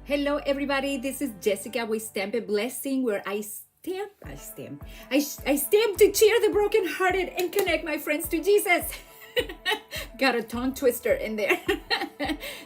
Hello, everybody. This is Jessica with Stamp a Blessing, where I stamp to cheer the brokenhearted and connect my friends to Jesus. Got a tongue twister in there.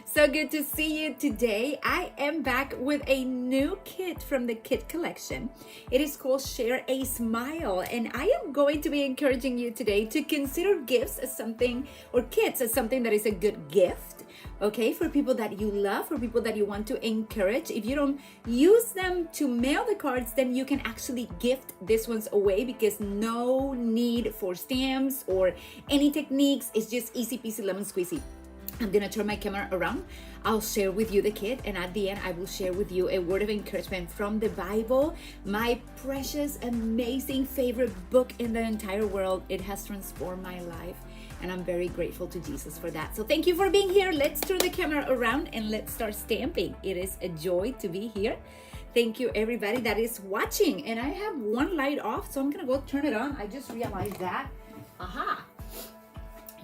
So good to see you today. I am back with a new kit from the kit collection. It is called Share a Smile, and I am going to be encouraging you today to consider gifts as something, or kits as something that is a good gift. Okay, for people that you love, for people that you want to encourage. If you don't use them to mail the cards, then you can actually gift these ones away, because no need for stamps or any techniques. It's just easy peasy lemon squeezy. I'm gonna turn my camera around. I'll share with you the kit, and at the end I will share with you a word of encouragement from the Bible, my precious, amazing favorite book in the entire world. It has transformed my life, and I'm very grateful to Jesus for that. So thank you for being here. Let's turn the camera around and let's start stamping. It is a joy to be here. Thank you, everybody that is watching. And I have one light off, so I'm gonna go turn it on. I just realized that. Aha!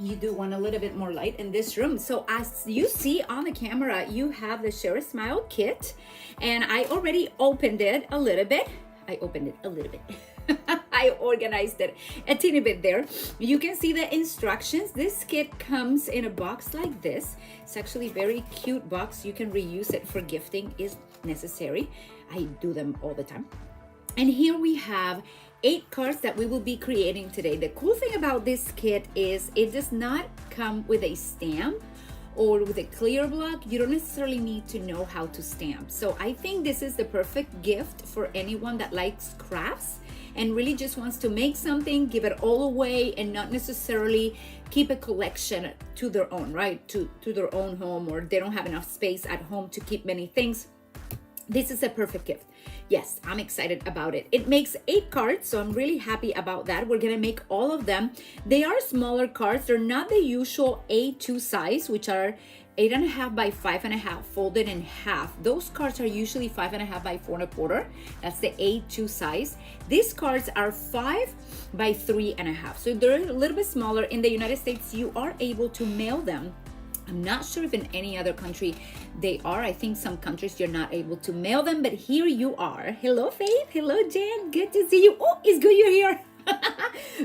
You do want a little bit more light in this room. So as you see on the camera, you have the Share a Smile kit, and I already opened it a little bit. I organized it a teeny bit there. You can see the instructions. This kit comes in a box like this. It's actually a very cute box. You can reuse it for gifting if necessary. I do them all the time. And here we have 8 cards that we will be creating today. The cool thing about this kit is it does not come with a stamp or with a clear block. You don't necessarily need to know how to stamp. So I think this is the perfect gift for anyone that likes crafts and really just wants to make something, give it all away, and not necessarily keep a collection to their own, right? To their own home, or they don't have enough space at home to keep many things. This is a perfect gift. Yes, I'm excited about it. It makes 8 cards, so I'm really happy about that. We're gonna make all of them. They are smaller cards. They're not the usual A2 size, which are 8.5 by 5.5 folded in half. Those cards are usually 5.5 by 4.25. That's the A2 size. These cards are 5 by 3.5. So they're a little bit smaller. In the United States, you are able to mail them. I'm not sure if in any other country they are. I think some countries you're not able to mail them, but here you are. Hello, Faith. Hello, Jan. Good to see you. Oh, it's good you're here.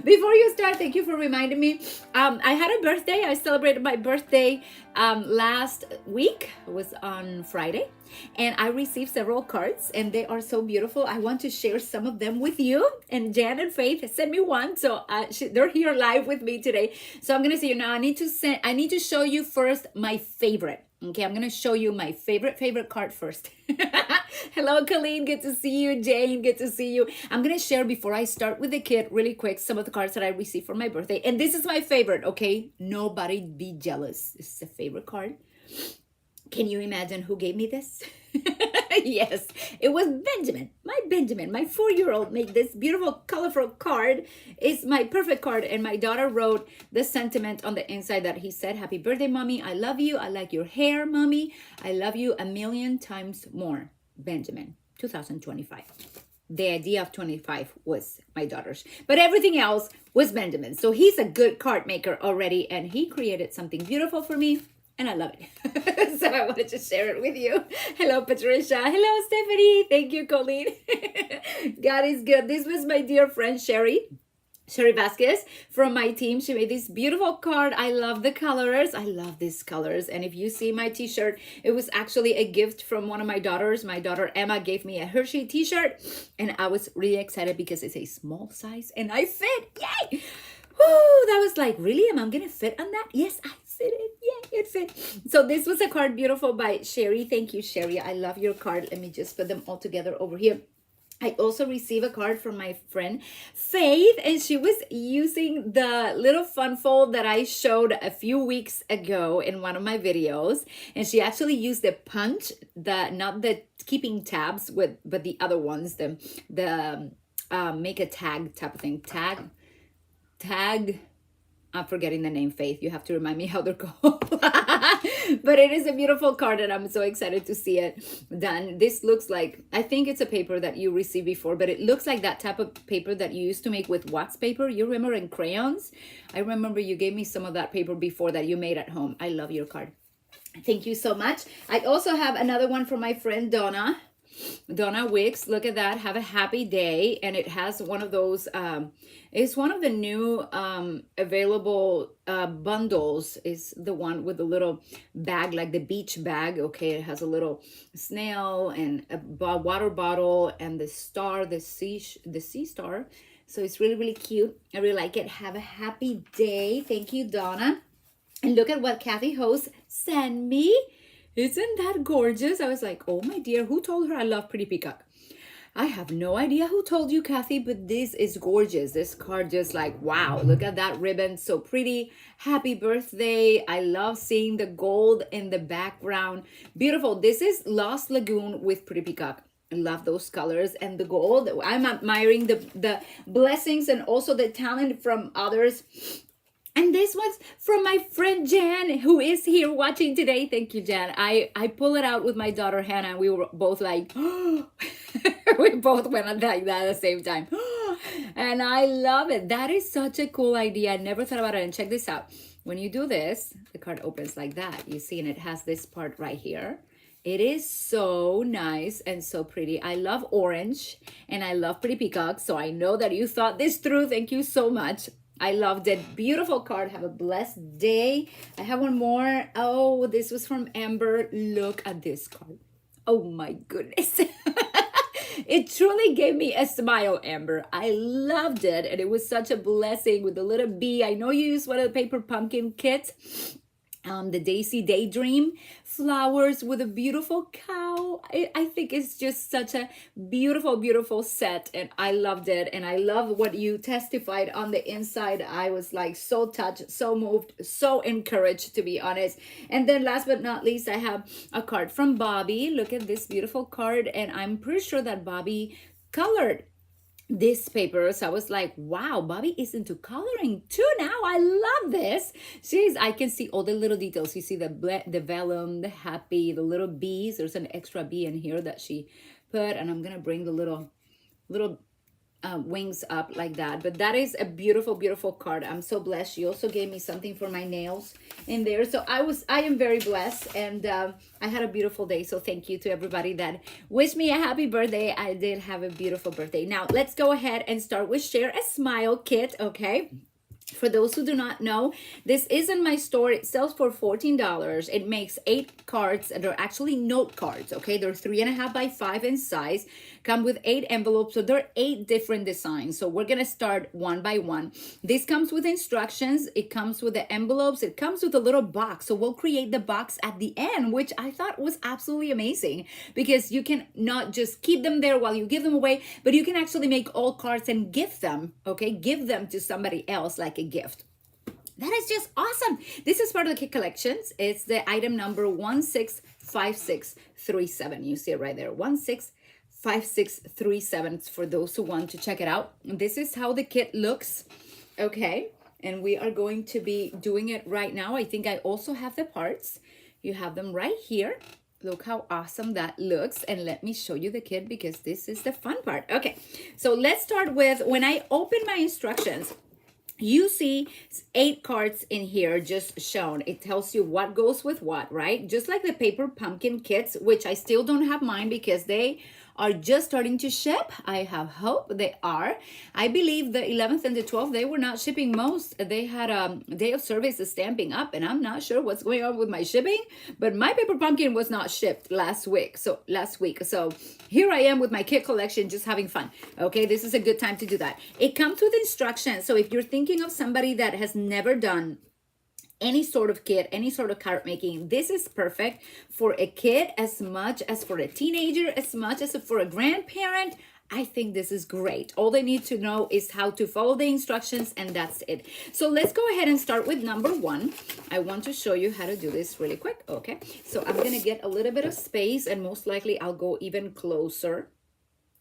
Before you start, thank you for reminding me. I had a birthday. I celebrated my birthday last week. It was on Friday, and I received several cards, and they are so beautiful. I want to share some of them with you. And Jan and Faith sent me one, so they're here live with me today. So I'm gonna see you now. I need to show you first my favorite. Okay, I'm gonna show you my favorite card first. Hello, Colleen, good to see you. Jane, good to see you. I'm gonna share, before I start with the kit, really quick, some of the cards that I received for my birthday. And this is my favorite, okay? Nobody be jealous. This is a favorite card. Can you imagine who gave me this? Yes, it was Benjamin. My 4-year-old made this beautiful, colorful card. It's my perfect card, and my daughter wrote the sentiment on the inside that he said, "Happy birthday, Mommy. I love you. I like your hair, Mommy. I love you a million times more. Benjamin, 2025. The idea of 25 was my daughter's, but everything else was Benjamin. So he's a good card maker already, and he created something beautiful for me, and I love it. So I wanted to share it with you. Hello, Patricia. Hello, Stephanie. Thank you, Colleen. God is good. This was my dear friend, Sherry Vasquez from my team. She made this beautiful card. I love the colors. I love these colors. And if you see my t-shirt, it was actually a gift from one of my daughters. My daughter Emma gave me a Hershey t-shirt, and I was really excited because it's a small size and I fit. Yay! Woo! That was like, really? Am I gonna fit on that? Yes, I fit it. Yeah, it fit. So this was a card beautiful by Sherry. Thank you, Sherry. I love your card. Let me just put them all together over here. I also received a card from my friend Faith, and she was using the little fun fold that I showed a few weeks ago in one of my videos. And she actually used the punch, not the keeping tabs with, but the other ones, the make a tag type of thing. Tag. I'm forgetting the name, Faith. You have to remind me how they're called. But it is a beautiful card, and I'm so excited to see it done. This looks like, I think it's a paper that you received before, but it looks like that type of paper that you used to make with wax paper. You remember, in crayons? I remember you gave me some of that paper before that you made at home. I love your card. Thank you so much. I also have another one from my friend Donna. Donna Wicks, look at that. Have a happy day. And it has one of those, it's one of the new available bundles. Is the one with the little bag, like the beach bag. Okay, it has a little snail and a water bottle and the star, the sea star. So it's really, really cute. I really like it. Have a happy day. Thank you, Donna. And look at what Kathy Host sent me. Isn't that gorgeous? I was like, oh my dear, who told her I love Pretty Peacock? I have no idea who told you, Kathy, but this is gorgeous. This card just like, wow, look at that ribbon. So pretty. Happy birthday. I love seeing the gold in the background. Beautiful. This is Lost Lagoon with Pretty Peacock. I love those colors and the gold. I'm admiring the blessings and also the talent from others. And this one's from my friend Jan, who is here watching today. Thank you, Jan. I pull it out with my daughter Hannah, and we were both like, oh. We both went like that at the same time. And I love it. That is such a cool idea. I never thought about it. And check this out. When you do this, the card opens like that. You see, and it has this part right here. It is so nice and so pretty. I love orange, and I love Pretty Peacock. So I know that you thought this through. Thank you so much. I loved it. Beautiful card. Have a blessed day. I have one more. Oh, this was from Amber. Look at this card. Oh my goodness. It truly gave me a smile, Amber. I loved it. And it was such a blessing with the little bee. I know you used one of the paper pumpkin kits. The Daisy Daydream flowers with a beautiful cow. I think it's just such a beautiful, beautiful set, and I loved it. And I love what you testified on the inside. I was like so touched, so moved, so encouraged, to be honest. And then last but not least, I have a card from Bobby. Look at this beautiful card, and I'm pretty sure that Bobby colored this paper. So I was like, wow, Bobby is into coloring too now. I love this. I can see all the little details. You see the vellum, the happy, the little bees. There's an extra bee in here that she put, and I'm gonna bring the little wings up like that. But that is a beautiful, beautiful card. I'm so blessed. She also gave me something for my nails in there. So I am very blessed, and I had a beautiful day. So thank you to everybody that wished me a happy birthday. I did have a beautiful birthday. Now let's go ahead and start with Share a Smile kit. Okay. For those who do not know, this is in my store. It sells for $14. It makes 8 cards, and they're actually note cards, okay? They're 3.5 by 5 in size, come with 8 envelopes, so there are 8 different designs. So we're gonna start one by one. This comes with instructions. It comes with the envelopes. It comes with a little box. So we'll create the box at the end, which I thought was absolutely amazing, because you can not just keep them there while you give them away, but you can actually make all cards and gift them, okay? Give them to somebody else like a gift. That is just awesome. This is part of the kit collections. It's the item number 165637. You see it right there, 165637, for those who want to check it out. This is how the kit looks, okay? And we are going to be doing it right now. I think I also have the parts. You have them right here. Look how awesome that looks. And let me show you the kit, because this is the fun part. Okay, so let's start with, when I open my instructions, you see 8 cards in here just shown. It tells you what goes with what, right? Just like the paper pumpkin kits, which I still don't have mine because they are just starting to ship. I have hope they are. I believe the 11th and the 12th, they were not shipping most. They had a day of service of Stamping Up, and I'm not sure what's going on with my shipping, but my paper pumpkin was not shipped last week. So here I am with my kit collection, just having fun. Okay, this is a good time to do that. It comes with instructions. So if you're thinking of somebody that has never done any sort of kit, any sort of card making, this is perfect for a kid as much as for a teenager, as much as for a grandparent. I think this is great. All they need to know is how to follow the instructions, and that's it. So let's go ahead and start with number 1. I want to show you how to do this really quick. Okay, so I'm gonna get a little bit of space, and most likely I'll go even closer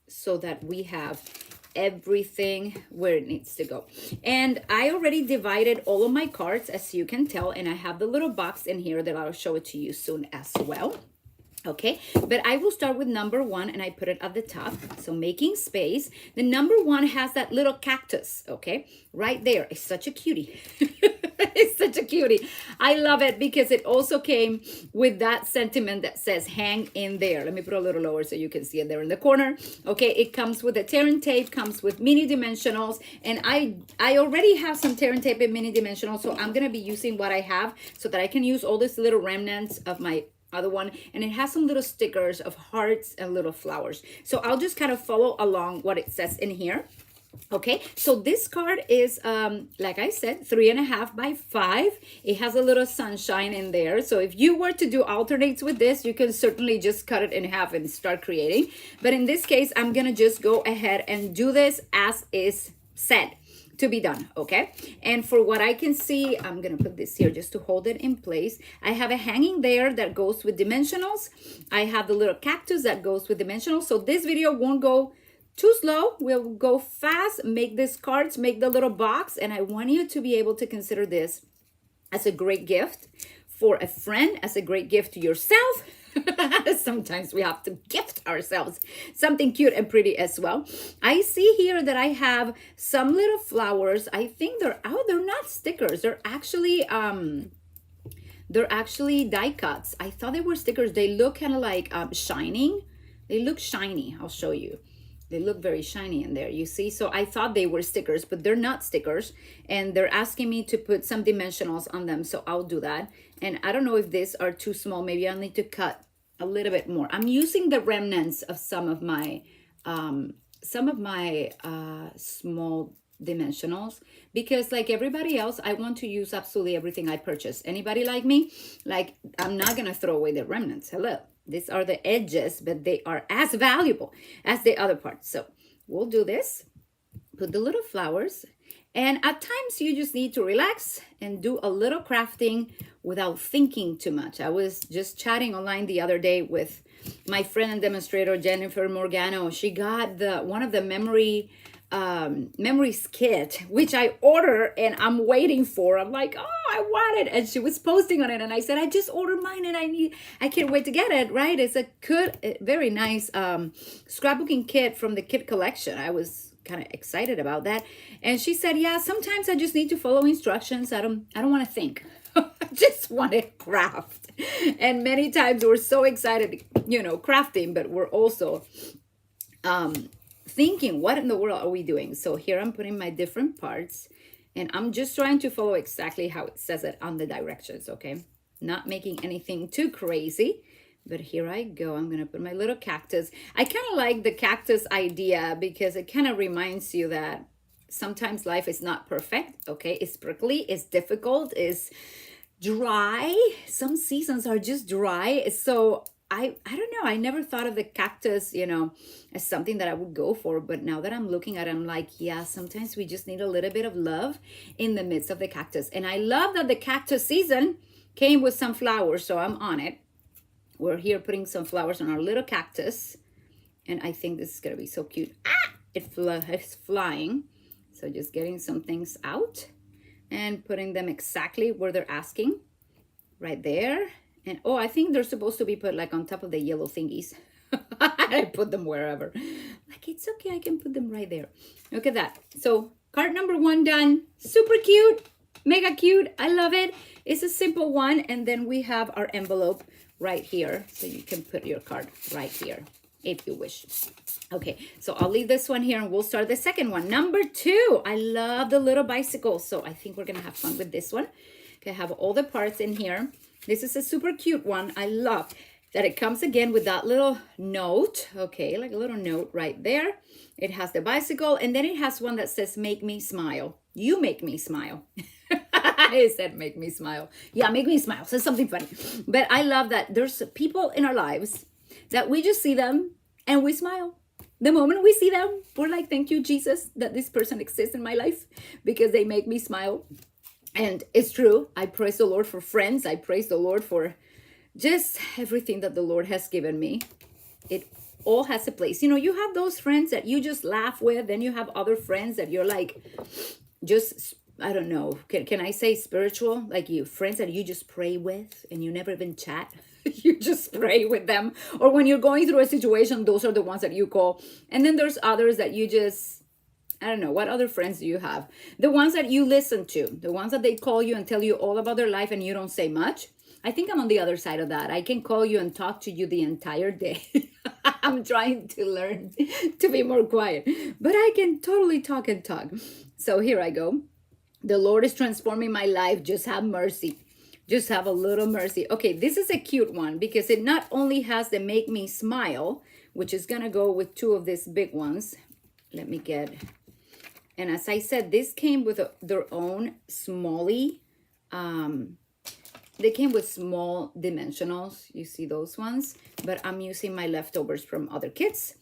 so that we have everything where it needs to go. And I already divided all of my cards, as you can tell, and I have the little box in here that I'll show it to you soon as well. Okay, but I will start with number 1, and I put it at the top. So making space. The number 1 has that little cactus, okay, right there. It's such a cutie. It's such a cutie. I love it because it also came with that sentiment that says hang in there. Let me put a little lower so you can see it there in the corner. Okay, it comes with a tear and tape, comes with mini dimensionals, and I already have some tear and tape and mini dimensionals, so I'm gonna be using what I have so that I can use all these little remnants of my other one, and it has some little stickers of hearts and little flowers. So I'll just kind of follow along what it says in here. Okay, so this card is like I said, 3.5 by 5. It has a little sunshine in there, so if you were to do alternates with this, you can certainly just cut it in half and start creating. But in this case, I'm gonna just go ahead and do this as is said to be done. Okay, and for what I can see, I'm gonna put this here just to hold it in place. I have a hanging there that goes with dimensionals. I have the little cactus that goes with dimensionals. So this video won't go too slow. We'll go fast, make these cards, make the little box, and I want you to be able to consider this as a great gift for a friend, as a great gift to yourself. Sometimes we have to gift ourselves something cute and pretty as well. I see here that I have some little flowers. I think they're not stickers. They're actually die cuts. I thought they were stickers. They look kind of like shining. They look shiny. I'll show you. They look very shiny in there, you see? So I thought they were stickers, but they're not stickers. And they're asking me to put some dimensionals on them, so I'll do that. And I don't know if these are too small. Maybe I'll need to cut a little bit more. I'm using the remnants of some of my small dimensionals, because like everybody else, I want to use absolutely everything I purchase. Anybody like me? Like, I'm not gonna throw away the remnants. Hello. These are the edges, but they are as valuable as the other parts. So we'll do this, put the little flowers, and at times you just need to relax and do a little crafting without thinking too much. I was just chatting online the other day with my friend and demonstrator, Jennifer Morgano. She got one of the memories kit, which I ordered and I'm waiting for. I'm like, oh, I want it. And she was posting on it, and I said, I just ordered mine and I can't wait to get it, right? It's a good, very nice scrapbooking kit from the kit collection. I was kind of excited about that. And she said, yeah, sometimes I just need to follow instructions. I don't want to think. I just want to craft. And many times we're so excited, crafting, but we're also thinking, what in the world are we doing? So here I'm putting my different parts, and I'm just trying to follow exactly how it says it on the directions, okay? Not making anything too crazy, but here I go. I'm gonna put my little cactus. I kind of like the cactus idea because it kind of reminds you that sometimes life is not perfect, okay? It's prickly, it's difficult, it's dry. Some seasons are just dry. So I don't know. I never thought of the cactus, as something that I would go for. But now that I'm looking at it, I'm like, yeah, sometimes we just need a little bit of love in the midst of the cactus. And I love that the cactus season came with some flowers. So I'm on it. We're here putting some flowers on our little cactus. And I think this is going to be so cute. It's flying. So just getting some things out and putting them exactly where they're asking. Right there. And oh, I think they're supposed to be put like on top of the yellow thingies. I put them wherever. Like, it's okay, I can put them right there. Look at that. So card number 1 done. Super cute, mega cute. I love it. It's a simple one. And then we have our envelope right here. So you can put your card right here if you wish. Okay, so I'll leave this one here and we'll start the second one. Number 2. I love the little bicycle. So I think we're gonna have fun with this one. Okay, I have all the parts in here. This is a super cute one. I love that it comes again with that little note. Okay, like a little note right there. It has the bicycle, and then it has one that says, make me smile. You make me smile. It said, make me smile. Yeah, make me smile. So something funny. But I love that there's people in our lives that we just see them and we smile. The moment we see them, we're like, thank you, Jesus, that this person exists in my life because they make me smile. And it's true. I praise the Lord for friends. I praise the Lord for just everything that the Lord has given me. It all has a place. You have those friends that you just laugh with. Then you have other friends that you're like, just, I don't know. Can I say spiritual? Like friends that you just pray with and you never even chat. You just pray with them. Or when you're going through a situation, those are the ones that you call. And then there's others that you just, I don't know. What other friends do you have? The ones that you listen to, the ones that they call you and tell you all about their life and you don't say much. I think I'm on the other side of that. I can call you and talk to you the entire day. I'm trying to learn to be more quiet, but I can totally talk and talk. So here I go. The Lord is transforming my life. Just have mercy. Just have a little mercy. Okay, this is a cute one because it not only has the make me smile, which is going to go with two of these big ones. Let me get, and as I said, this came with their own smallie. They came with small dimensionals. You see those ones, but I'm using my leftovers from other kits.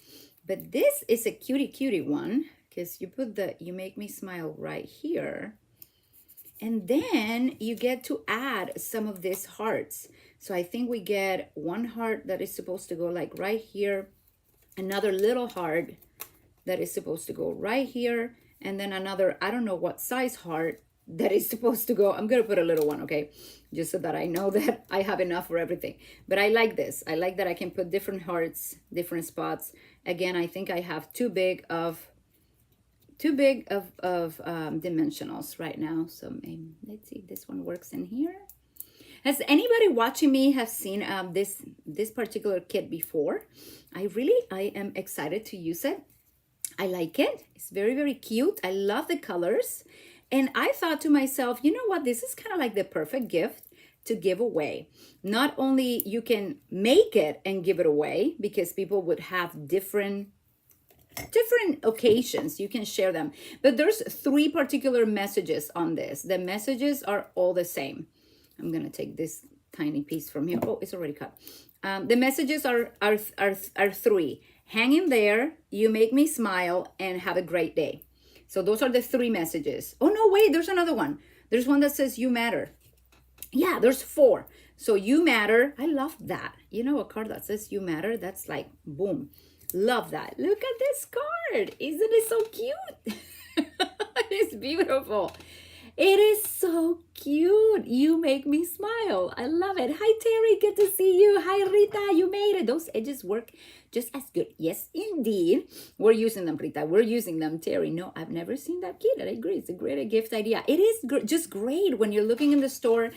But this is a cutie one because you put the you make me smile right here. And then you get to add some of these hearts. So I think we get one heart that is supposed to go like right here, another little heart that is supposed to go right here, and then another, I don't know what size heart that is supposed to go. I'm going to put a little one, okay? Just so that I know that I have enough for everything. But I like this. I like that I can put different hearts, different spots. Again, I think I have too big of dimensionals right now. So maybe, let's see if this one works in here. Has anybody watching me have seen this particular kit before? I am excited to use it. I like it. It's very, very cute. I love the colors. And I thought to myself, you know what? This is kind of like the perfect gift to give away. Not only you can make it and give it away because people would have different occasions, you can share them, but there's 3 particular messages on this. The messages are all the same. I'm gonna take this tiny piece from here. Oh, it's already cut. The messages are 3. Hang in there, you make me smile, and have a great day. So those are the 3 messages. Oh no, wait, there's another one. There's one that says you matter. Yeah, there's 4. So you matter. I love that. You know, a card that says you matter, that's like boom. Love that. Look at this card. Isn't it so cute? It's beautiful. It is so cute. You make me smile. I love it. Hi, Terry. Good to see you. Hi, Rita. You made it. Those edges work just as good. Yes, indeed. We're using them, Rita. We're using them, Terry. No, I've never seen that kit. I agree. It's a great gift idea. It is just great when you're looking in the store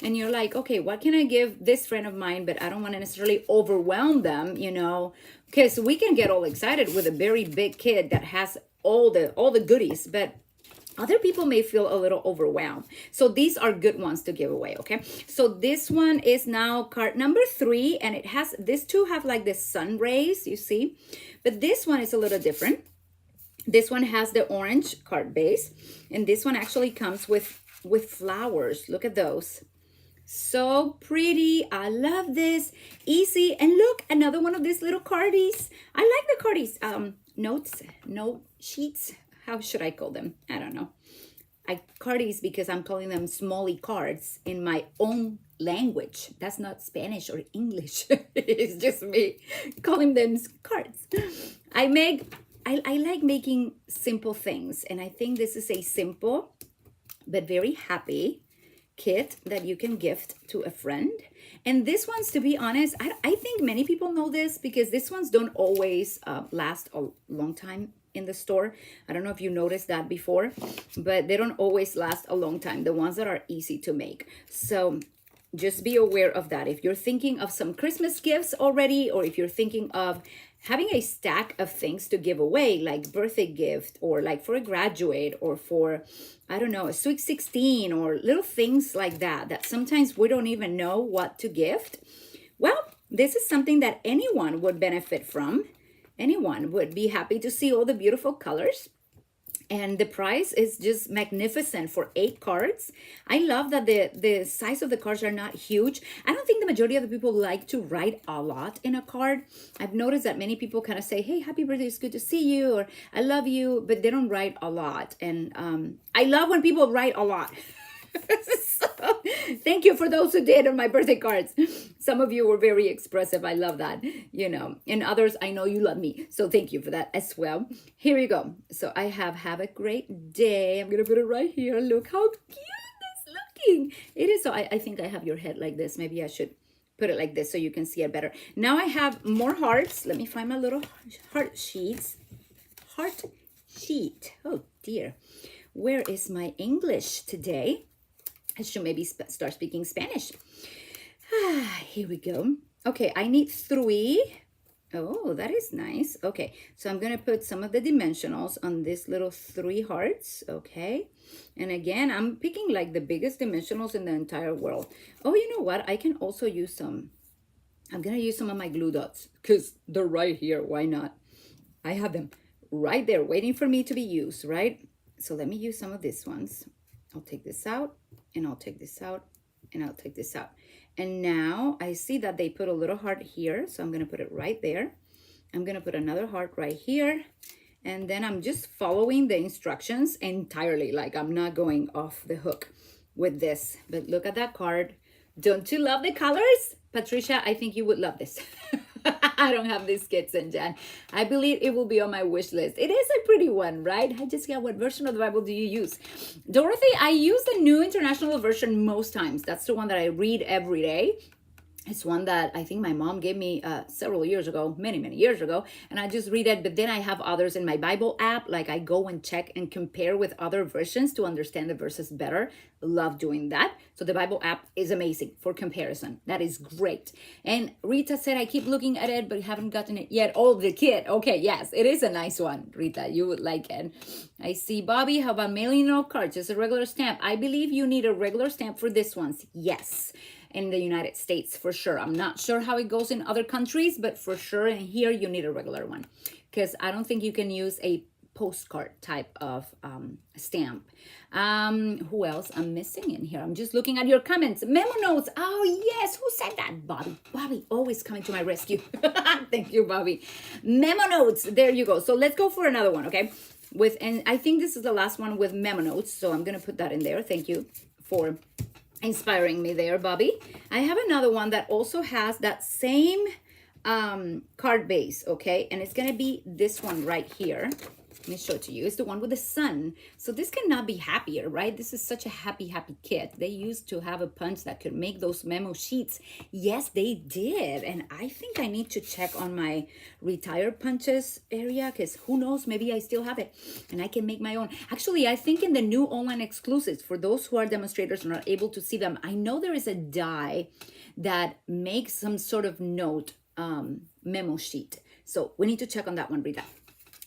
and you're like, okay, what can I give this friend of mine? But I don't want to necessarily overwhelm them, you know, because we can get all excited with a very big kit that has all the goodies, but other people may feel a little overwhelmed. So these are good ones to give away, okay? So this one is now card number 3, and it has, these 2 have like the sun rays, you see? But this one is a little different. This one has the orange card base, and this one actually comes with flowers. Look at those. So pretty. I love this. Easy. And look, another one of these little cardies. I like the cardies. Note sheets. How should I call them? I don't know. Cardies because I'm calling them smally cards in my own language. That's not Spanish or English. It's just me calling them cards. I like making simple things, and I think this is a simple but very happy kit that you can gift to a friend. And this one's, to be honest, I think many people know this because these ones don't always last a long time in the store. I don't know if you noticed that before, but they don't always last a long time, the ones that are easy to make. So just be aware of that. If you're thinking of some Christmas gifts already, or if you're thinking of having a stack of things to give away, like birthday gift, or like for a graduate, or for, I don't know, a sweet 16, or little things like that, that sometimes we don't even know what to gift. Well, this is something that anyone would benefit from. Anyone would be happy to see all the beautiful colors. And the price is just magnificent for 8 cards. I love that the size of the cards are not huge. I don't think the majority of the people like to write a lot in a card. I've noticed that many people kind of say, hey, happy birthday, it's good to see you, or I love you, but they don't write a lot. And I love when people write a lot. So, thank you for those who did on my birthday cards. Some of you were very expressive. I love that, you know, and others, I know you love me. So thank you for that as well. Here you go. So I have a great day. I'm going to put it right here. Look how cute it's looking. It is. So I think I have your head like this. Maybe I should put it like this so you can see it better. Now I have more hearts. Let me find my little heart sheets. Heart sheet. Oh dear, where is my English today? I should maybe start speaking Spanish. Here we go. Okay, I need 3. Oh, that is nice. Okay, so I'm gonna put some of the dimensionals on this little 3 hearts, okay? And again, I'm picking like the biggest dimensionals in the entire world. Oh, you know what? I can also use some, I'm gonna use some of my glue dots because they're right here, why not? I have them right there waiting for me to be used, right? So let me use some of these ones. I'll take this out, and I'll take this out, and I'll take this out. And now I see that they put a little heart here, so I'm gonna put it right there. I'm gonna put another heart right here, and then I'm just following the instructions entirely, like I'm not going off the hook with this. But look at that card. Don't you love the colors? Patricia, I think you would love this. I don't have these kits in Jan. I believe it will be on my wish list. It is a pretty one, right? I just got, what version of the Bible do you use? Dorothy, I use the New International Version most times. That's the one that I read every day. It's one that I think my mom gave me several years ago, many years ago, and I just read it. But then I have others in my Bible app, like I go and check and compare with other versions to understand the verses better. Love doing that. So the Bible app is amazing for comparison. That is great. And Rita said, I keep looking at it, but haven't gotten it yet. Oh, the kit. Okay, yes, it is a nice one, Rita. You would like it. I see, Bobby, how about mailing out cards? Just a regular stamp. I believe you need a regular stamp for this ones. Yes. In the United States, for sure. I'm not sure how it goes in other countries, but for sure in here you need a regular one, because I don't think you can use a postcard type of stamp. Who else I'm missing in here? I'm just looking at your comments. Memo notes. Oh yes, who said that? Bobby. Bobby always coming to my rescue. Thank you, Bobby. Memo notes. There you go. So let's go for another one, okay? And I think this is the last one with memo notes, so I'm gonna put that in there. Thank you for inspiring me there, Bobby. I have another one that also has that same card base, okay? And it's gonna be this one right here. Let me show it to you. It's the one with the sun. So this cannot be happier, right? This is such a happy kit. They used to have a punch that could make those memo sheets. Yes, they did. And I think I need to check on my retired punches area, because who knows, maybe I still have it and I can make my own. Actually, I think in the new online exclusives, for those who are demonstrators and are able to see them, I know there is a die that makes some sort of note memo sheet. So we need to check on that one, Rita.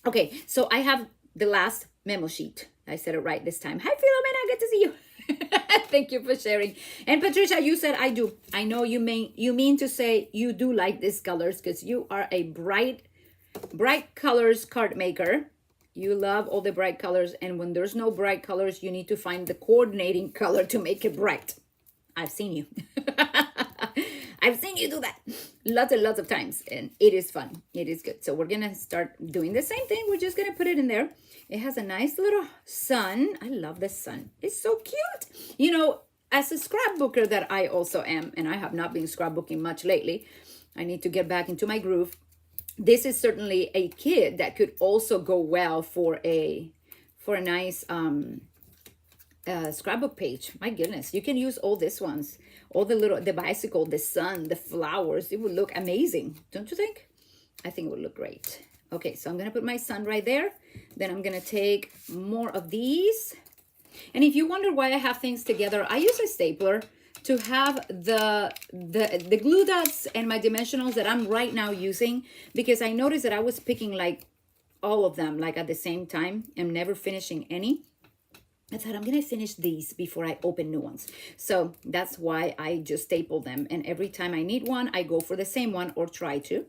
Okay, so I have the last memo sheet. I said it right this time. Hi, Philomena, good to see you. Thank you for sharing. And Patricia, you said I do. I know you mean to say you do like these colors, because you are a bright colors card maker. You love all the bright colors, and when there's no bright colors, you need to find the coordinating color to make it bright. I've seen you. I've seen you do that lots and lots of times, and it is fun. It is good. So we're gonna start doing the same thing. We're just gonna put it in there. It has a nice little sun. I love the sun. It's so cute. You know, as a scrapbooker that I also am, and I have not been scrapbooking much lately. I need to get back into my groove. This is certainly a kit that could also go well for a nice scrapbook page. My goodness, you can use all these ones, all the bicycle, the sun, the flowers. It would look amazing, don't you think? I think it would look great. Okay, so I'm gonna put my sun right there. Then I'm gonna take more of these. And if you wonder why I have things together, I use a stapler to have the glue dots and my dimensionals that I'm right now using, because I noticed that I was picking like all of them like at the same time and never finishing any. I thought I'm gonna finish these before I open new ones. So that's why I just staple them. And every time I need one, I go for the same one, or try to.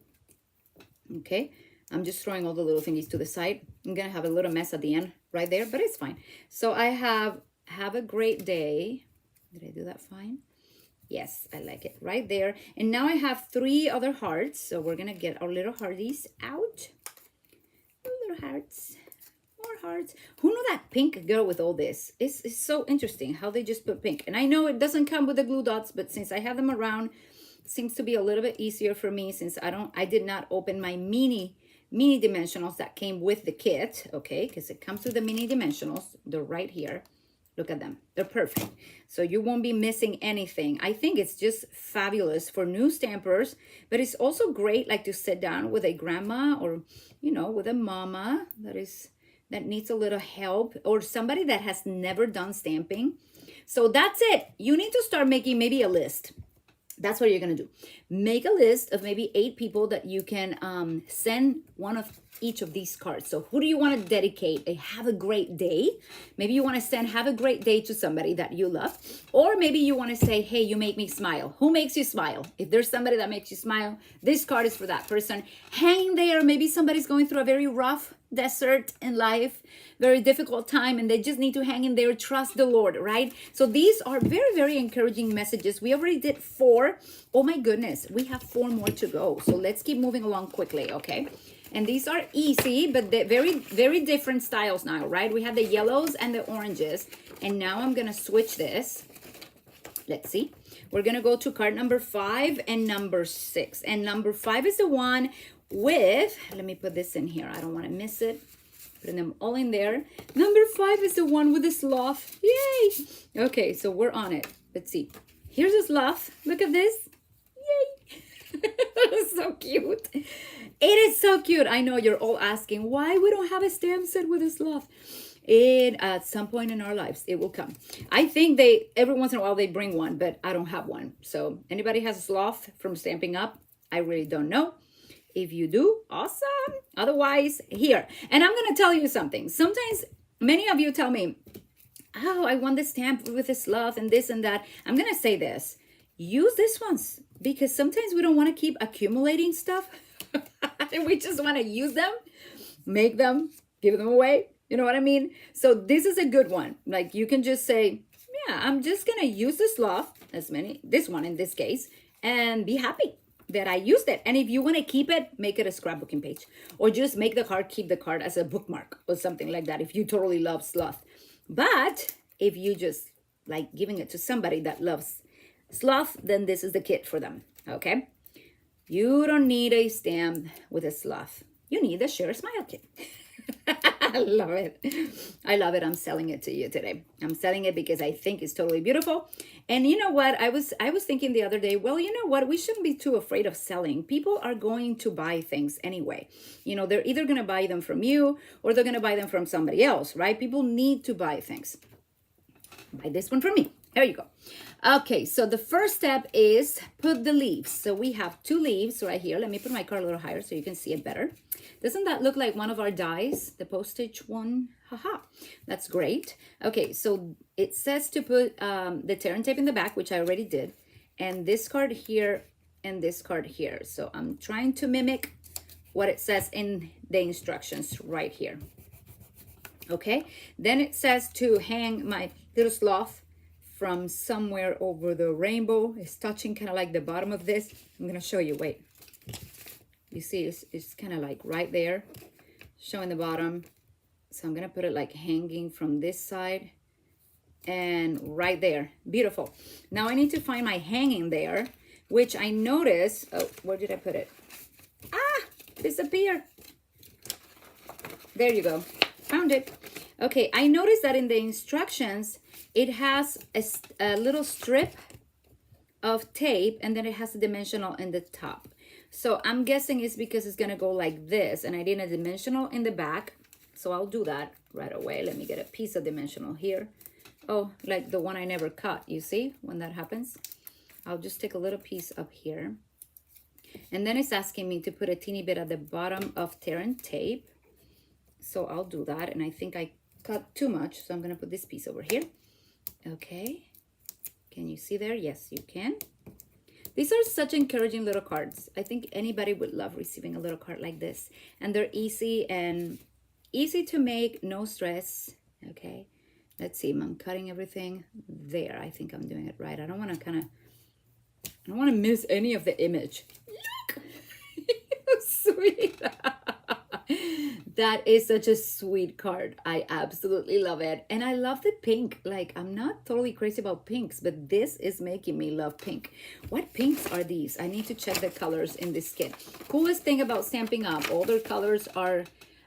Okay, I'm just throwing all the little thingies to the side. I'm gonna have a little mess at the end right there, but it's fine. So I have a great day. Did I do that fine? Yes, I like it right there. And now I have 3 other hearts. So we're gonna get our little hearties out. Little hearts. More hearts. Who knew that pink girl with all this? It's so interesting how they just put pink. And I know it doesn't come with the glue dots, but since I have them around, it seems to be a little bit easier for me, since I did not open my mini dimensionals that came with the kit, okay? Because it comes with the mini dimensionals. They're right here. Look at them. They're perfect. So you won't be missing anything. I think it's just fabulous for new stampers, but it's also great like to sit down with a grandma, or, you know, with a mama that is that needs a little help, or somebody that has never done stamping. So that's it. You need to start making maybe a list. That's what you're going to do. Make a list of maybe 8 people that you can send one of each of these cards. So who do you want to dedicate a have a great day? Maybe you want to send have a great day to somebody that you love. Or maybe you want to say, hey, you make me smile. Who makes you smile? If there's somebody that makes you smile, this card is for that person. Hang there. Maybe somebody's going through a very rough desert in life, very difficult time, and they just need to hang in there. Trust the Lord, right? So these are very, very encouraging messages. We already did 4. Oh my goodness, we have 4 more to go. So let's keep moving along quickly, okay? And these are easy, but they're very, very different styles now, right? We have the yellows and the oranges, and now I'm gonna switch this. Let's see. We're gonna go to card number 5 and number 6. And number 5 is the one with, let me put this in here. I don't want to miss it. Putting them all in there. Number 5 is the one with the sloth. Yay! Okay, so we're on it. Let's see. Here's a sloth. Look at this. Yay! So cute. It is so cute. I know you're all asking why we don't have a stamp set with a sloth. At some point in our lives, it will come. I think every once in a while they bring one, but I don't have one. So anybody has a sloth from Stampin' Up? I really don't know. If you do, awesome. Otherwise, here. And I'm going to tell you something. Sometimes many of you tell me, oh, I want the stamp with the sloth and this and that. I'm going to say this. Use this ones, because sometimes we don't want to keep accumulating stuff. And we just want to use them, make them, give them away. You know what I mean? So this is a good one. Like you can just say, yeah, I'm just going to use the sloth, this one in this case, and be happy that I used it. And if you want to keep it, make it a scrapbooking page, or just make the card, keep the card as a bookmark or something like that if you totally love sloth. But if you just like giving it to somebody that loves sloth, then this is the kit for them, okay? You don't need a stamp with a sloth. You need a Share a Smile kit. I love it. I love it. I'm selling it to you today. I'm selling it because I think it's totally beautiful. And you know what? I was thinking the other day, well, you know what? We shouldn't be too afraid of selling. People are going to buy things anyway. You know, they're either going to buy them from you or they're going to buy them from somebody else, right? People need to buy things. Buy this one from me. There you go. Okay, so the first step is put the leaves. So we have 2 leaves right here. Let me put my card a little higher so you can see it better. Doesn't that look like one of our dies? The postage one? Haha, that's great. Okay, so it says to put the tear and tape in the back, which I already did. And this card here and this card here. So I'm trying to mimic what it says in the instructions right here. Okay, then it says to hang my little sloth from somewhere over the rainbow. It's touching kind of like the bottom of this. I'm going to show you. Wait. You see, it's kind of like right there, showing the bottom. So I'm going to put it like hanging from this side and right there. Beautiful. Now I need to find my hanging there, which I noticed. Oh, where did I put it? Ah, disappeared. There you go. Found it. Okay, I noticed that in the instructions, it has a little strip of tape, and then it has a dimensional in the top. So I'm guessing it's because it's going to go like this, and I did a dimensional in the back. So I'll do that right away. Let me get a piece of dimensional here. Oh, like the one I never cut, you see, when that happens. I'll just take a little piece up here. And then it's asking me to put a teeny bit at the bottom of tear and tape. So I'll do that, and I think I cut too much, so I'm going to put this piece over here. Okay, can you see there? Yes, you can. These are such encouraging little cards. I think anybody would love receiving a little card like this, and they're easy to make, no stress. Okay, let's see, I'm cutting everything there. I think I'm doing it right. I don't want to miss any of the image. Look, sweet. That is such a sweet card. I absolutely love it. And I love the pink. Like, I'm not totally crazy about pinks, but this is making me love pink. What pinks are these? I need to check the colors in this kit. Coolest thing about Stampin' Up, all their colors are,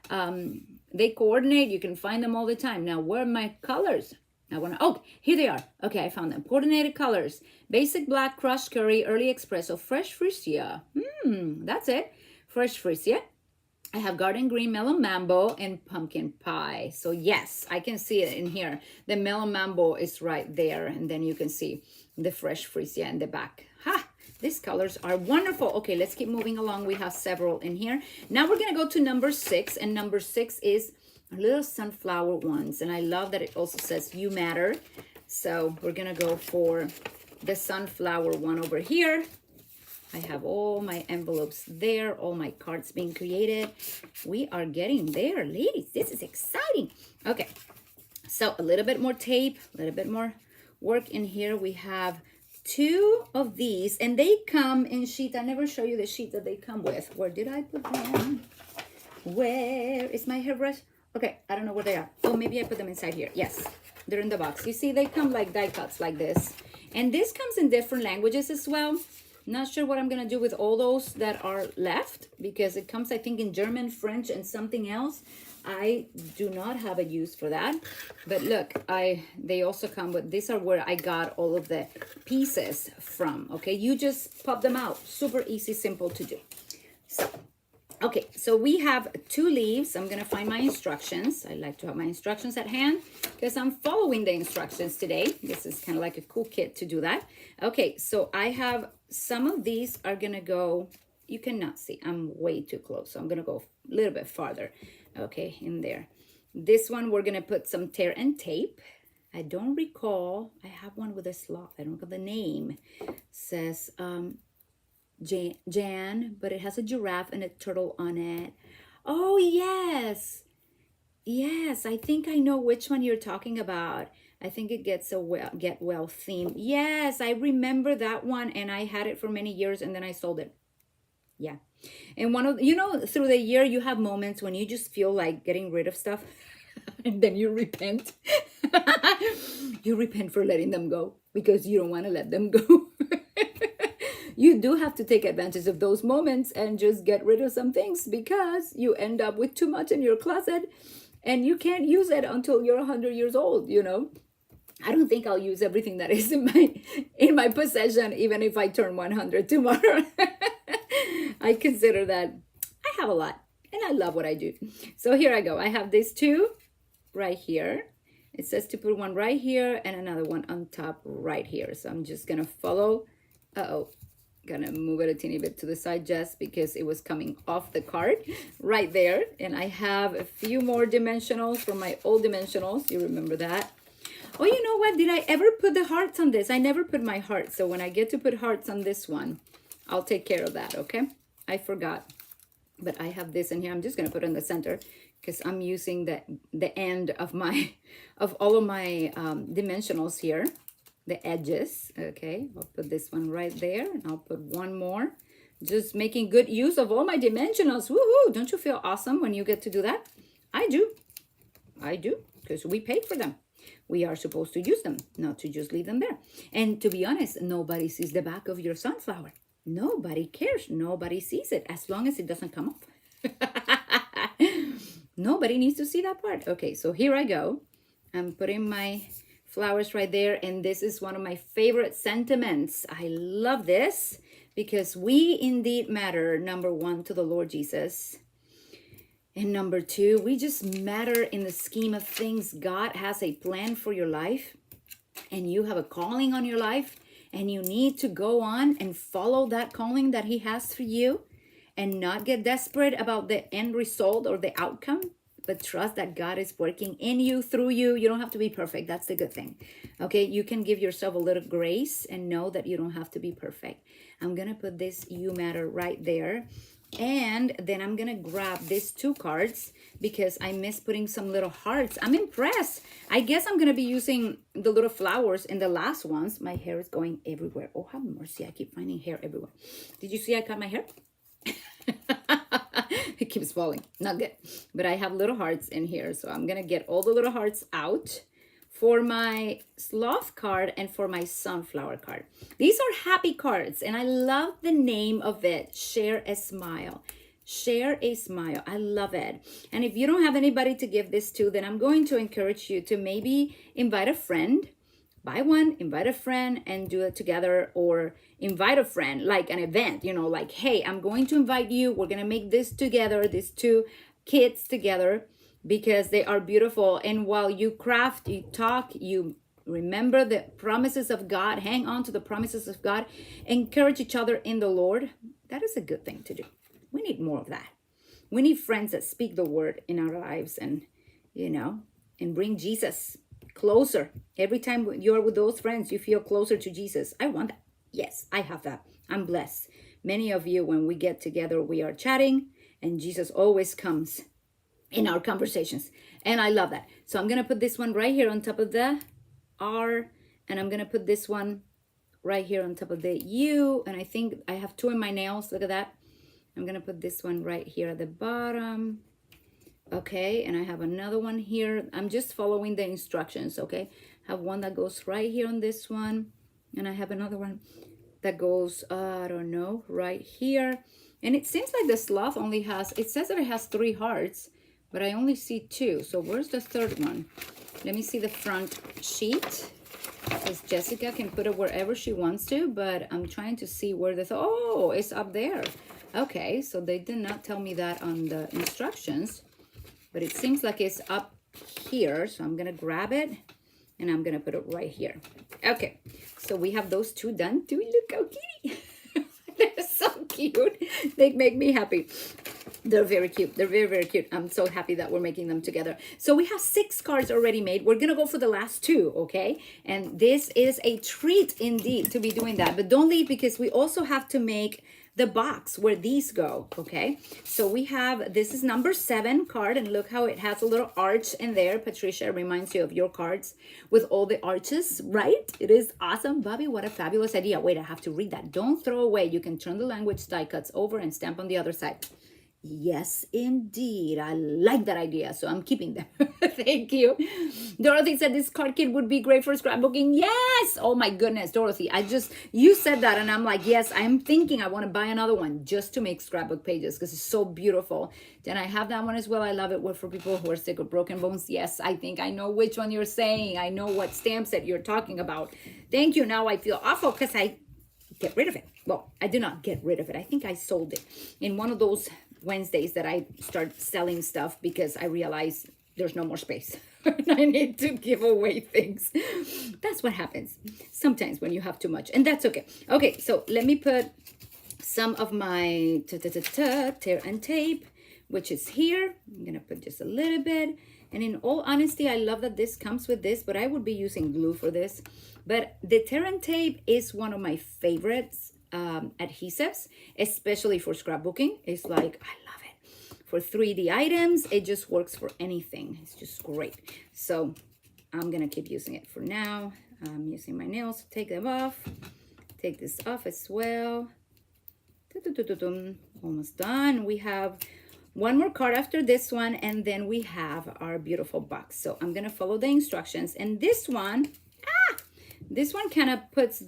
they coordinate. You can find them all the time. Now, where are my colors? Oh, here they are. Okay, I found them. Coordinated colors. Basic black, crushed curry, early espresso, fresh freesia. That's it. Fresh freesia. I have garden green, melon mambo, and pumpkin pie. So yes, I can see it in here. The melon mambo is right there. And then you can see the fresh freesia in the back. Ha! These colors are wonderful. Okay, let's keep moving along. We have several in here. Now we're going to go to number 6. And number 6 is little sunflower ones. And I love that it also says you matter. So we're going to go for the sunflower one over here. I have all my envelopes there, all my cards being created. We are getting there, ladies. This is exciting. Okay, so a little bit more tape, a little bit more work in here. We have 2 of these, and they come in sheets. I never show you the sheet that they come with. Where did I put them? Where is my hairbrush? Okay, I don't know where they are. Oh, maybe I put them inside here. Yes, they're in the box. You see, they come like die cuts like this. And this comes in different languages as well. Not sure what I'm going to do with all those that are left, because it comes, I think, in German, French, and something else. I do not have a use for that. But look, they also come with, these are where I got all of the pieces from. Okay, you just pop them out. Super easy, simple to do. So, okay, so we have 2 leaves. I'm going to find my instructions. I like to have my instructions at hand because I'm following the instructions today. This is kind of like a cool kit to do that. Okay, so I have some of these are going to go, you cannot see, I'm way too close. So I'm going to go a little bit farther. Okay, in there. This one, we're going to put some tear and tape. I don't recall. I have one with a sloth. I don't know the name. It says, Jan, but it has a giraffe and a turtle on it. Oh, yes. Yes, I think I know which one you're talking about. I think it gets a get well theme. Yes, I remember that one, and I had it for many years, and then I sold it. Yeah. And one of, you know, through the year, you have moments when you just feel like getting rid of stuff, and then you repent. You repent for letting them go because you don't want to let them go. You do have to take advantage of those moments and just get rid of some things, because you end up with too much in your closet and you can't use it until you're 100 years old, you know. I don't think I'll use everything that is in my possession, even if I turn 100 tomorrow. I consider that I have a lot and I love what I do. So here I go. I have these 2 right here. It says to put one right here and another one on top right here. So I'm just going to follow. Gonna move it a teeny bit to the side just because it was coming off the card right there. And I have a few more dimensionals from my old dimensionals. You remember that? Oh, you know what? Did I ever put the hearts on this? I never put my hearts. So when I get to put hearts on this one, I'll take care of that, okay? I forgot. But I have this in here. I'm just gonna put it in the center because I'm using the end of all of my dimensionals here. The edges. Okay, I'll put this one right there, and I'll put one more. Just making good use of all my dimensionals. Woohoo! Don't you feel awesome when you get to do that? I do, because we paid for them. We are supposed to use them, not to just leave them there. And to be honest, nobody sees the back of your sunflower. Nobody cares. Nobody sees it as long as it doesn't come off. Nobody needs to see that part. Okay, so here I go. I'm putting my flowers right there, and this is one of my favorite sentiments. I love this because we indeed matter, number 1, to the Lord Jesus, and number 2, we just matter in the scheme of things. God has a plan for your life, and you have a calling on your life, and you need to go on and follow that calling that He has for you, and not get desperate about the end result or the outcome, but trust that God is working in you, through you. You don't have to be perfect. That's the good thing. Okay, you can give yourself a little grace and know that you don't have to be perfect. I'm going to put this You Matter right there. And then I'm going to grab these 2 cards because I miss putting some little hearts. I'm impressed. I guess I'm going to be using the little flowers in the last ones. My hair is going everywhere. Oh, have mercy. I keep finding hair everywhere. Did you see I cut my hair? It keeps falling. Not good. But I have little hearts in here. So I'm going to get all the little hearts out for my sloth card and for my sunflower card. These are happy cards. And I love the name of it. Share a Smile. Share a Smile. I love it. And if you don't have anybody to give this to, then I'm going to encourage you to maybe invite a friend buy one, invite a friend and do it together, or invite a friend, like an event, you know, like, hey, I'm going to invite you. We're going to make this together, these two kits together, because they are beautiful. And while you craft, you talk, you remember the promises of God, hang on to the promises of God, encourage each other in the Lord. That is a good thing to do. We need more of that. We need friends that speak the word in our lives, and, you know, and bring Jesus closer. Every time you're with those friends, you feel closer to Jesus. I want that. Yes, I have that. I'm blessed. Many of you, when we get together, we are chatting, and Jesus always comes in our conversations. And I love that. So I'm going to put this one right here on top of the R, and I'm going to put this one right here on top of the U. And I think I have two in my nails. Look at that. I'm going to put this one right here at the bottom. Okay, and I have another one here. I'm just following the instructions, okay? I have one that goes right here on this one, and I have another one that goes, I don't know, right here. And it seems like the sloth only has, it says that it has 3 hearts, but I only see 2. So where's the third one? Let me see the front sheet, because Jessica can put it wherever she wants to, but I'm trying to see where the, oh, it's up there. Okay, so they did not tell me that on the instructions, but it seems like it's up here. So I'm going to grab it and I'm going to put it right here. Okay, so we have those 2 done. Do we look how kitty? They're so cute. They make me happy. They're very cute. They're very, very cute. I'm so happy that we're making them together. So we have 6 cards already made. We're going to go for the last 2, okay? And this is a treat indeed to be doing that. But don't leave, because we also have to make the box where these go, okay? So we have, this is number 7 card, and look how it has a little arch in there. Patricia, reminds you of your cards with all the arches, right? It is awesome. Bobby, what a fabulous idea. Wait, I have to read that. Don't throw away. You can turn the language die cuts over and stamp on the other side. Yes, indeed. I like that idea. So I'm keeping them. Thank you. Dorothy said this card kit would be great for scrapbooking. Yes. Oh my goodness, Dorothy. You said that and I'm like, yes, I'm thinking I want to buy another one just to make scrapbook pages because it's so beautiful. Then I have that one as well. I love it. Well, for people who are sick of broken bones. Yes, I think I know which one you're saying. I know what stamp set you're talking about. Thank you. Now I feel awful because I get rid of it. Well, I did not get rid of it. I think I sold it in one of those Wednesdays that I start selling stuff because I realize there's no more space. I need to give away things. That's what happens sometimes when you have too much, and that's okay. Okay, so let me put some of my tear and tape, which is here. I'm gonna put just a little bit. And in all honesty, I love that this comes with this, but I would be using glue for this. But the tear and tape is one of my favorites adhesives, especially for scrapbooking. It's like, I love it. For 3D items, it just works for anything. It's just great. So I'm gonna keep using it for now. I'm using my nails to take them off. Take this off as well. Almost done. We have one more card after this one, and then we have our beautiful box. So I'm gonna follow the instructions, and this one kind of puts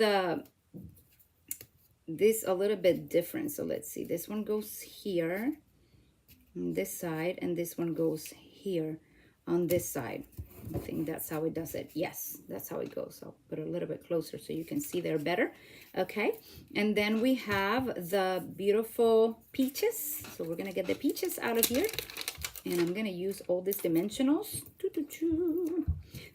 this a little bit different. So let's see, this one goes here on this side, and this one goes here on this side. I think that's how it does it. Yes, that's how it goes. I'll put it a little bit closer so you can see there better. Okay, and then we have the beautiful peaches. So we're gonna get the peaches out of here, and I'm gonna use all these dimensionals.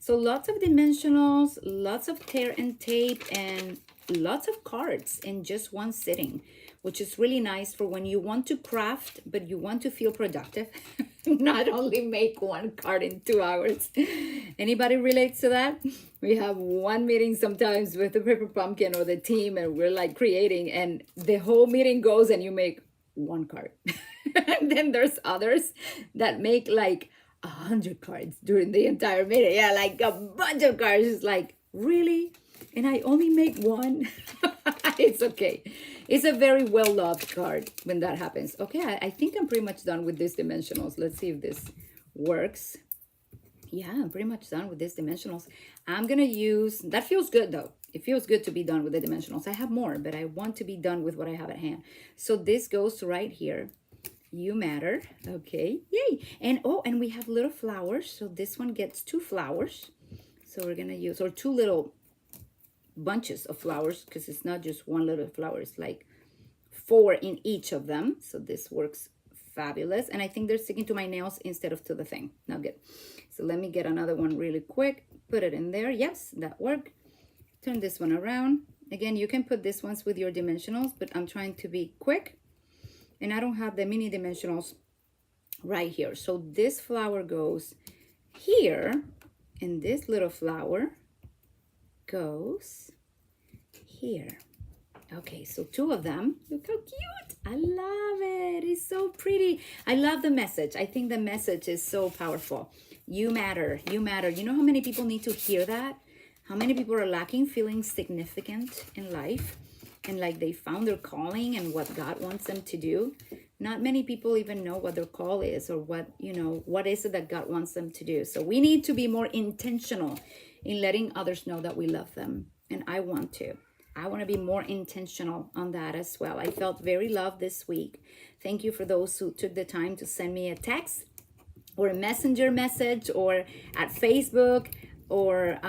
So lots of dimensionals, lots of tear and tape, and lots of cards in just one sitting, which is really nice for when you want to craft, but you want to feel productive. Not only make one card in 2 hours. Anybody relates to that? We have one meeting sometimes with the Paper Pumpkin or the team, and we're like creating, and the whole meeting goes and you make one card. And then there's others that make like 100 cards during the entire meeting. Yeah, like a bunch of cards. It's like, really? And I only make one? It's okay. It's a very well-loved card when that happens. Okay, I think I'm pretty much done with these dimensionals. Let's see if this works. Yeah, I'm pretty much done with these dimensionals. I'm going to use, that feels good though. It feels good to be done with the dimensionals. I have more, but I want to be done with what I have at hand. So this goes right here. You matter. Okay, yay. And oh, and we have little flowers. So this one gets 2 flowers. So we're going to use, or 2 little bunches of flowers, because it's not just one little flower, it's like 4 in each of them. So this works fabulous. And I think they're sticking to my nails instead of to the thing. Not good. So let me get another one really quick, put it in there. Yes, that worked. Turn this one around. Again, you can put these ones with your dimensionals, but I'm trying to be quick, and I don't have the mini dimensionals right here. So this flower goes here, and this little flower goes here. Okay, so 2 of them. Look how cute. I love it. It's so pretty. I love the message. I think the message is so powerful. You matter. You matter. You know how many people need to hear that? How many people are lacking feeling significant in life, and like they found their calling and what God wants them to do? Not many people even know what their call is, or what, you know, what is it that God wants them to do. So we need to be more intentional in letting others know that we love them. And I want to be more intentional on that as well. I felt very loved this week. Thank you for those who took the time to send me a text or a messenger message or at Facebook or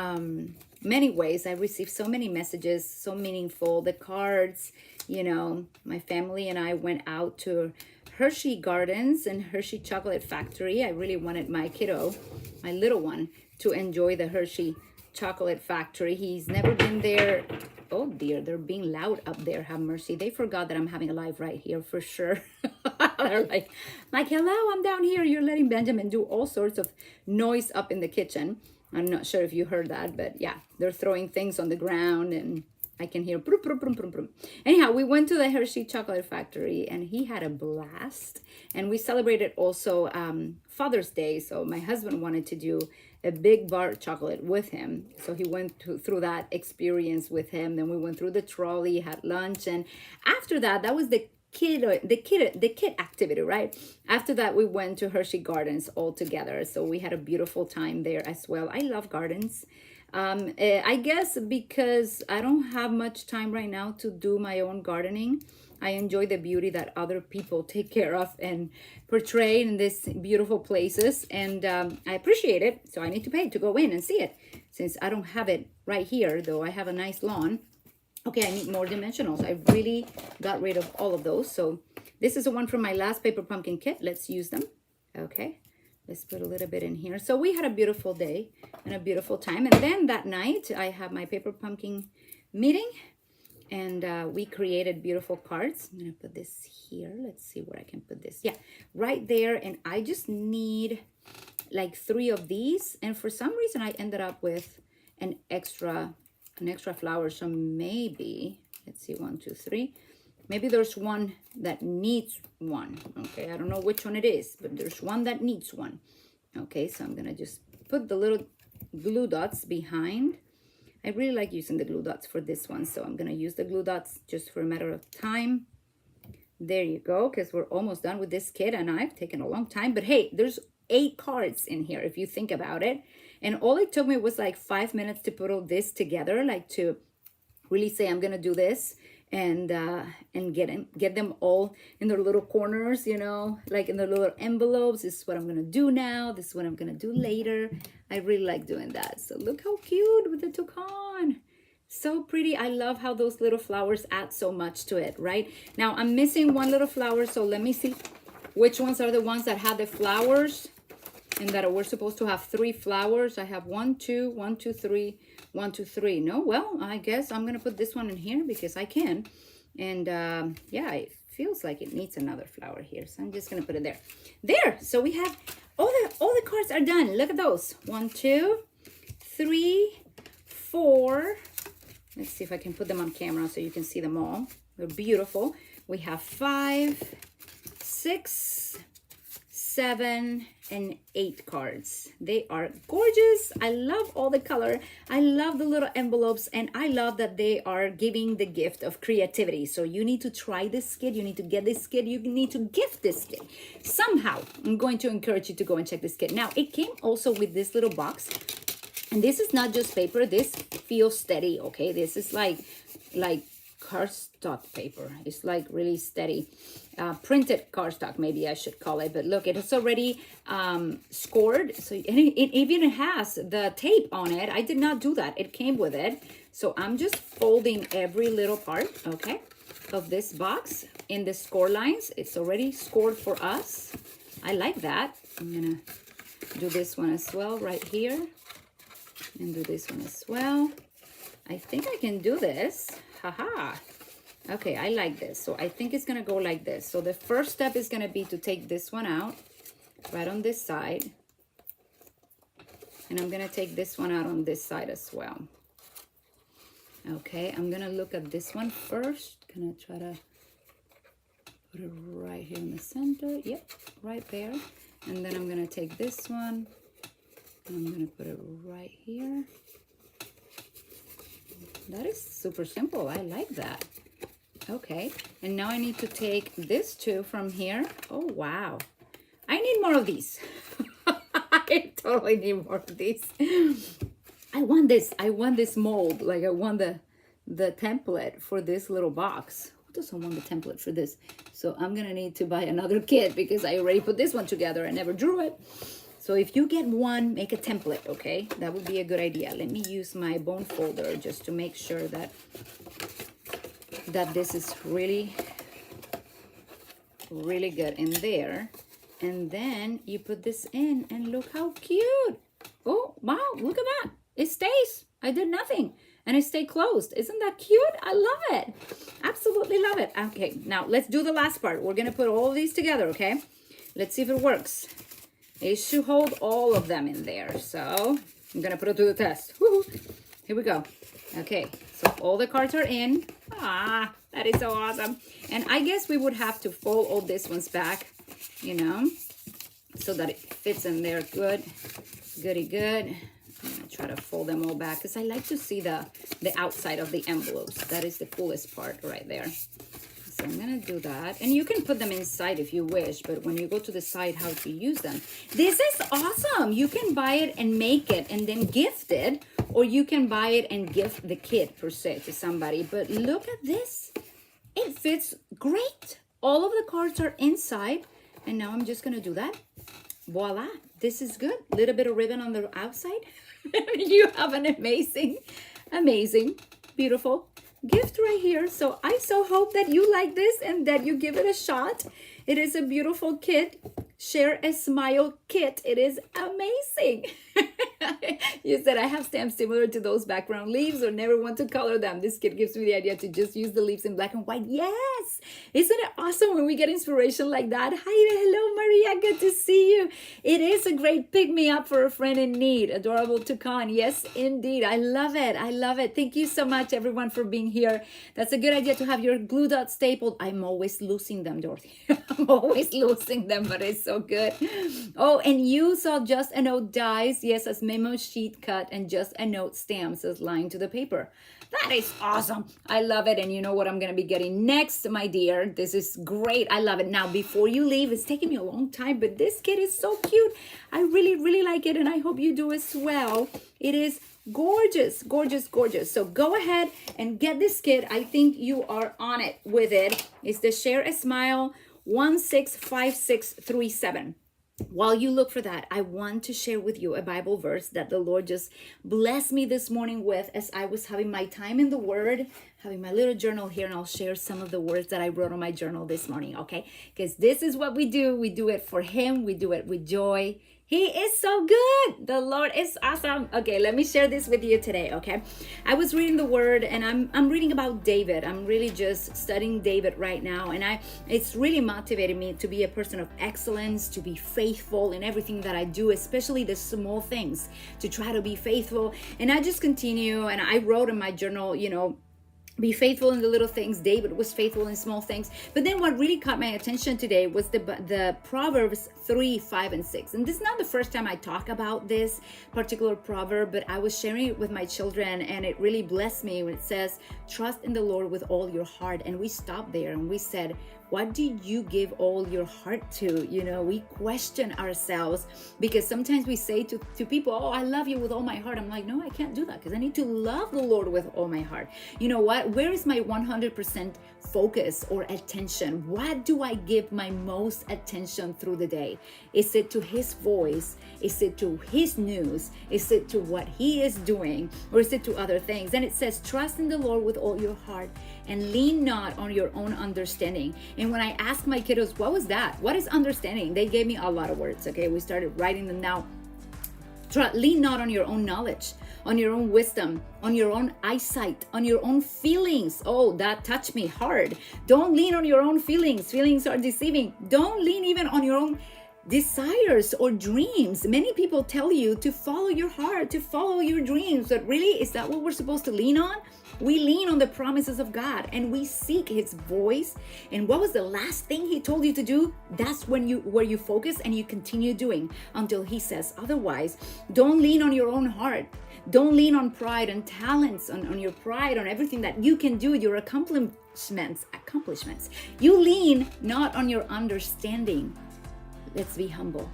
many ways. I received so many messages, so meaningful. The cards, you know, my family and I went out to Hershey Gardens and Hershey Chocolate Factory. I really wanted my kiddo, my little one, to enjoy the Hershey Chocolate Factory. He's never been there. Oh dear, they're being loud up there. Have mercy. They forgot that I'm having a live right here for sure. They're like, hello, I'm down here. You're letting Benjamin do all sorts of noise up in the kitchen. I'm not sure if you heard that, but yeah, they're throwing things on the ground and I can hear brum, brum, brum, brum, brum. Anyhow, we went to the Hershey Chocolate Factory and he had a blast. And we celebrated also Father's Day. So my husband wanted to do a big bar chocolate with him. So he went through that experience with him. Then we went through the trolley, had lunch. And after that, that was the kid activity, right? After that, we went to Hershey Gardens all together. So we had a beautiful time there as well. I love gardens. I guess because I don't have much time right now to do my own gardening. I enjoy the beauty that other people take care of and portray in these beautiful places. And I appreciate it. So I need to pay to go in and see it, since I don't have it right here, though I have a nice lawn. Okay, I need more dimensionals. I really got rid of all of those. So this is the one from my last paper pumpkin kit. Let's use them. Okay, let's put a little bit in here. So we had a beautiful day and a beautiful time. And then that night, I have my paper pumpkin meeting. And we created beautiful cards. I'm going to put this here. Let's see where I can put this. Yeah, right there. And I just need like 3 of these. And for some reason, I ended up with an extra flower. So maybe, let's see, 1, 2, 3. Maybe there's one that needs one. Okay, I don't know which one it is, but there's one that needs one. Okay, so I'm going to just put the little glue dots behind. I really like using the glue dots for this one, so I'm going to use the glue dots just for a matter of time. There you go, because we're almost done with this kit, and I've taken a long time. But hey, there's 8 cards in here, if you think about it. And all it took me was like 5 minutes to put all this together, like to really say, I'm going to do this. And get them all in their little corners, you know, like in their little envelopes. This is what I'm going to do now. This is what I'm going to do later. I really like doing that. So look how cute with the toucan. So pretty. I love how those little flowers add so much to it, right? Now I'm missing one little flower. So let me see which ones are the ones that have the flowers and that we're supposed to have 3 flowers. I have 1, 2, 1, 2, 3. 1, 2, 3. No, well, I guess I'm gonna put this one in here because I can. And yeah, it feels like it needs another flower here, so I'm just gonna put it there. There. So we have all the cards are done. Look at those. 1, 2, 3, 4. Let's see if I can put them on camera so you can see them all. They're beautiful. We have 5, 6, 7, and 8 cards. They are gorgeous. I love all the color. I love the little envelopes, and I love that they are giving the gift of creativity. So you need to try this kit. You need to get this kit. You need to gift this kit somehow. I'm going to encourage you to go and check this kit. Now, it came also with this little box, and this is not just paper. This feels steady, okay? This is like cardstock paper. It's like really steady. Printed cardstock, maybe I should call it. But look, it's already scored. So and it even has the tape on it. I did not do that. It came with it. So I'm just folding every little part, okay, of this box in the score lines. It's already scored for us. I like that. I'm gonna do this one as well right here. And do this one as well. I think I can do this. Haha. Okay, I like this. So I think it's gonna go like this. So the first step is gonna be to take this one out right on this side. And I'm gonna take this one out on this side as well. Okay, I'm gonna look at this one first. Gonna try to put it right here in the center. Yep, right there. And then I'm gonna take this one. And I'm gonna put it right here. That is super simple. I like that. Okay, and now I need to take this two from here. Oh, wow. I need more of these. I totally need more of these. I want this. I want this mold. Like I want the template for this little box. Who doesn't want the template for this? So I'm gonna need to buy another kit because I already put this one together. I never drew it. So if you get one, make a template, okay? That would be a good idea. Let me use my bone folder just to make sure that this is really good in there. And then you put this in and look how cute. Oh, wow, look at that. It stays. I did nothing. And it stayed closed. Isn't that cute? I love it. Absolutely love it. Okay, now let's do the last part. We're gonna put all of these together, okay? Let's see if it works. It should hold all of them in there. So I'm gonna put it to the test. Woo-hoo. Here we go. Okay, so all the cards are in. Ah, that is so awesome. And I guess we would have to fold all these ones back, you know, so that it fits in there good. Goody good. I'm gonna try to fold them all back because I like to see the outside of the envelopes. That is the coolest part right there. So I'm gonna do that. And you can put them inside if you wish, but when you go to decide how to use them, this is awesome. You can buy it and make it and then gift it, or you can buy it and gift the kit per se to somebody. But look at this. It fits great. All of the cards are inside. And now I'm just gonna do that. Voila, this is good. Little bit of ribbon on the outside. You have an amazing, beautiful gift right here. So I so hope that you like this and that you give it a shot. It is a beautiful kit. Share a Smile kit. It is amazing. You said I have stamps similar to those background leaves or never want to color them. This kit gives me the idea to just use the leaves in black and white. Yes. Isn't it awesome when we get inspiration like that? Hi, hello, Maria. Good to see you. It is a great pick-me-up for a friend in need. Adorable toucan. Yes, indeed. I love it. I love it. Thank you so much, everyone, for being here. That's a good idea to have your glue dots stapled. I'm always losing them, Dorothy. I'm always losing them, but it's so good. Oh, and you saw Just a Note dies. Yes, as memo sheet cut and Just a Note stamps as line to the paper. That is awesome. I love it. And you know what I'm going to be getting next, my dear? This is great. I love it. Now, before you leave, it's taking me a long time, but this kit is so cute. I really, really like it, and I hope you do as well. It is gorgeous, gorgeous, gorgeous. So go ahead and get this kit. I think you are on it with it. It's the Share a Smile 165637. While you look for that, I want to share with you a Bible verse that the Lord just blessed me this morning with as I was having my time in the Word, having my little journal here, and I'll share some of the words that I wrote on my journal this morning, okay? Because this is what we do. We do it for Him. We do it with joy. He is so good. The Lord is awesome. Okay, let me share this with you today, okay? I was reading the Word, and I'm reading about David. I'm really just studying David right now, and it's really motivated me to be a person of excellence, to be faithful in everything that I do, especially the small things, to try to be faithful. And I just continue, and I wrote in my journal, you know, be faithful in the little things. David was faithful in small things. But then what really caught my attention today was the Proverbs 3, 5, and 6. And this is not the first time I talk about this particular proverb, but I was sharing it with my children, and it really blessed me when it says, trust in the Lord with all your heart. And we stopped there and we said, What do you give all your heart to? You know, we question ourselves because sometimes we say to people, oh, I love you with all my heart. I'm like, no, I can't do that because I need to love the Lord with all my heart. You know what? Where is my 100% focus or attention? What do I give my most attention through the day? Is it to his voice? Is it to his news? Is it to what he is doing? Or is it to other things? And it says, trust in the Lord with all your heart and lean not on your own understanding. And when I asked my kiddos, what was that? What is understanding? They gave me a lot of words. Okay, we started writing them now. Lean not on your own knowledge, on your own wisdom, on your own eyesight, on your own feelings. Oh, that touched me hard. Don't lean on your own feelings. Feelings are deceiving. Don't lean even on your own desires or dreams. Many people tell you to follow your heart, to follow your dreams, but really, is that what we're supposed to lean on? We lean on the promises of God and we seek his voice. And what was the last thing he told you to do? That's where you focus and you continue doing until he says otherwise. Don't lean on your own heart. Don't lean on pride and talents, on your pride, on everything that you can do, your accomplishments. You lean not on your understanding. Let's be humble.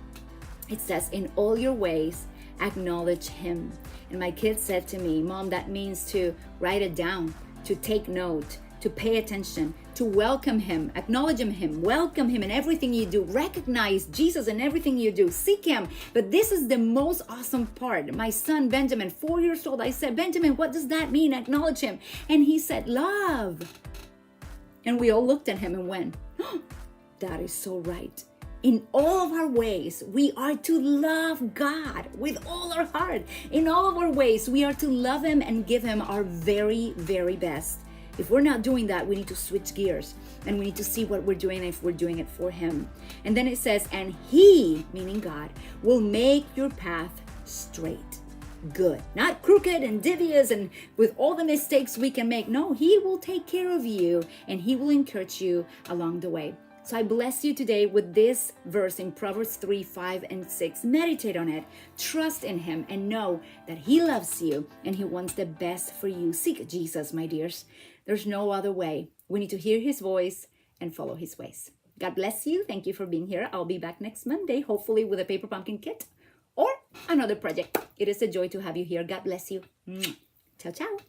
It says, in all your ways, acknowledge him. And my kids said to me, Mom, that means to write it down, to take note, to pay attention, to welcome him, acknowledge him, welcome him in everything you do, recognize Jesus in everything you do, seek him. But this is the most awesome part. My son, Benjamin, 4 years old, I said, Benjamin, what does that mean? Acknowledge him. And he said, love. And we all looked at him and went, oh, that is so right. In all of our ways, we are to love God with all our heart. In all of our ways, we are to love him and give him our very, very best. If we're not doing that, we need to switch gears and we need to see what we're doing if we're doing it for him. And then it says, and he, meaning God, will make your path straight, good, not crooked and devious and with all the mistakes we can make. No, he will take care of you and he will encourage you along the way. So I bless you today with this verse in Proverbs 3, 5, and 6. Meditate on it. Trust in him and know that he loves you and he wants the best for you. Seek Jesus, my dears. There's no other way. We need to hear his voice and follow his ways. God bless you. Thank you for being here. I'll be back next Monday, hopefully with a paper pumpkin kit or another project. It is a joy to have you here. God bless you. Ciao, ciao.